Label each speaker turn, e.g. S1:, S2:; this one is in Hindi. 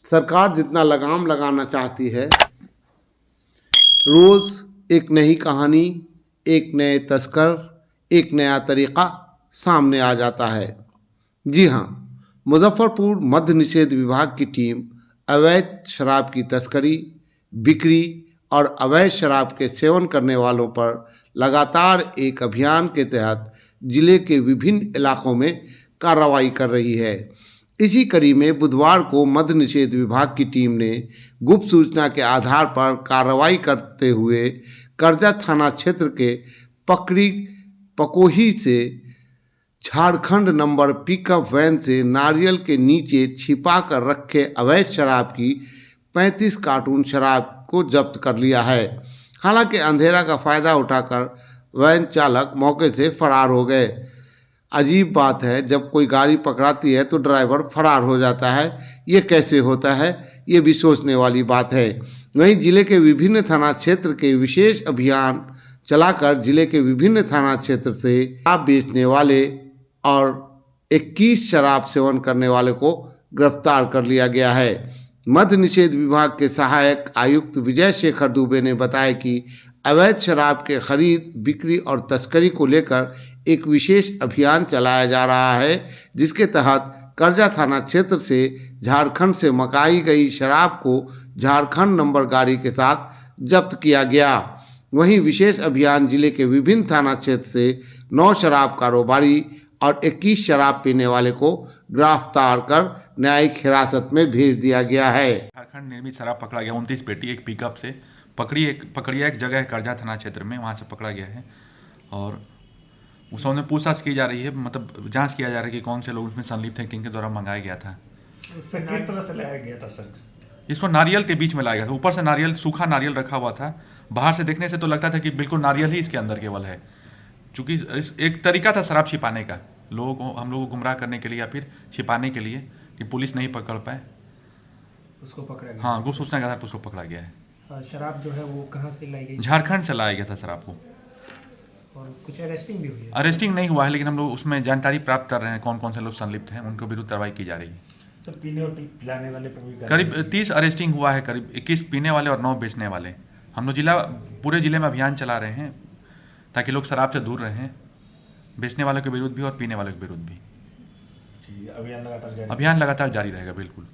S1: सरकार जितना लगाम लगाना चाहती है, रोज़ एक नई कहानी, एक नए तस्कर, एक नया तरीक़ा सामने आ जाता है। जी हाँ, मुजफ्फरपुर मद्य निषेध विभाग की टीम अवैध शराब की तस्करी, बिक्री और अवैध शराब के सेवन करने वालों पर लगातार एक अभियान के तहत जिले के विभिन्न इलाकों में कार्रवाई कर रही है। इसी कड़ी में बुधवार को मद्य निषेध विभाग की टीम ने गुप्त सूचना के आधार पर कार्रवाई करते हुए करजा थाना क्षेत्र के पकोही से झारखंड नंबर पिकअप वैन से नारियल के नीचे छिपा कर रखे अवैध शराब की 35 कार्टून शराब को जब्त कर लिया है। हालांकि अंधेरा का फायदा उठाकर वैन चालक मौके से फरार हो गए। अजीब बात है, जब कोई गाड़ी पकड़ाती है तो ड्राइवर फरार हो जाता है। ये कैसे होता है, ये भी सोचने वाली बात है। वहीं जिले के विभिन्न थाना क्षेत्र के विशेष अभियान चलाकर जिले के विभिन्न थाना क्षेत्र से शराब बेचने वाले और 21 शराब सेवन करने वाले को गिरफ्तार कर लिया गया है। मद्य निषेध विभाग के सहायक आयुक्त विजय शेखर दुबे ने बताया कि अवैध शराब के खरीद, बिक्री और तस्करी को लेकर एक विशेष अभियान चलाया जा रहा है, जिसके तहत करजा थाना क्षेत्र से झारखंड से मंगाई गई शराब को झारखंड नंबर गाड़ी के साथ जब्त किया गया। वहीं विशेष अभियान जिले के विभिन्न थाना क्षेत्र से 9 शराब कारोबारी और 21 शराब पीने वाले को गिरफ्तार कर न्यायिक हिरासत में भेज दिया गया है।
S2: झारखंड निर्मित शराब पकड़ा गया 29 पेटी एक पिकअप से पकड़िया एक जगह है करजा थाना क्षेत्र में, वहाँ से पकड़ा गया है और उसमें में पूछताछ की जा रही है, मतलब जांच किया जा रहा है कि कौन से लोग उसमें संलिप्त हैं, किनके द्वारा मंगाया गया था।
S3: किस तरह से लाया गया था सर?
S2: इसको नारियल के बीच में लाया गया था। ऊपर से नारियल, सूखा नारियल रखा हुआ था। बाहर से देखने से तो लगता था कि बिल्कुल नारियल ही इसके अंदर केवल है, क्योंकि एक तरीका था शराब छिपाने का, हम लोगों को गुमराह करने के लिए या फिर छिपाने के लिए कि पुलिस नहीं पकड़ पाए,
S3: उसको पकड़ा गया।
S2: हाँ, गुप्त सूचना के आधार पर उसको पकड़ा गया है।
S3: शराब जो है वो कहाँ से लाई गई?
S2: झारखंड से लाया गया था शराब को।
S3: और कुछ अरेस्टिंग भी हुई है?
S2: अरेस्टिंग नहीं हुआ है, लेकिन हम लोग उसमें जानकारी प्राप्त कर रहे हैं कौन कौन से लोग संलिप्त हैं, उनके विरुद्ध कार्रवाई की जा रही है।
S3: तो पीने और पिलाने वाले पर भी
S2: करीब 30 अरेस्टिंग हुआ है, करीब 21 पीने वाले और 9 बेचने वाले। हम लोग पूरे जिले में अभियान चला रहे हैं ताकि लोग शराब से दूर रहें, बेचने वालों के विरुद्ध भी और पीने वालों के विरुद्ध भी।
S3: अभियान लगातार जारी
S2: रहेगा। बिल्कुल।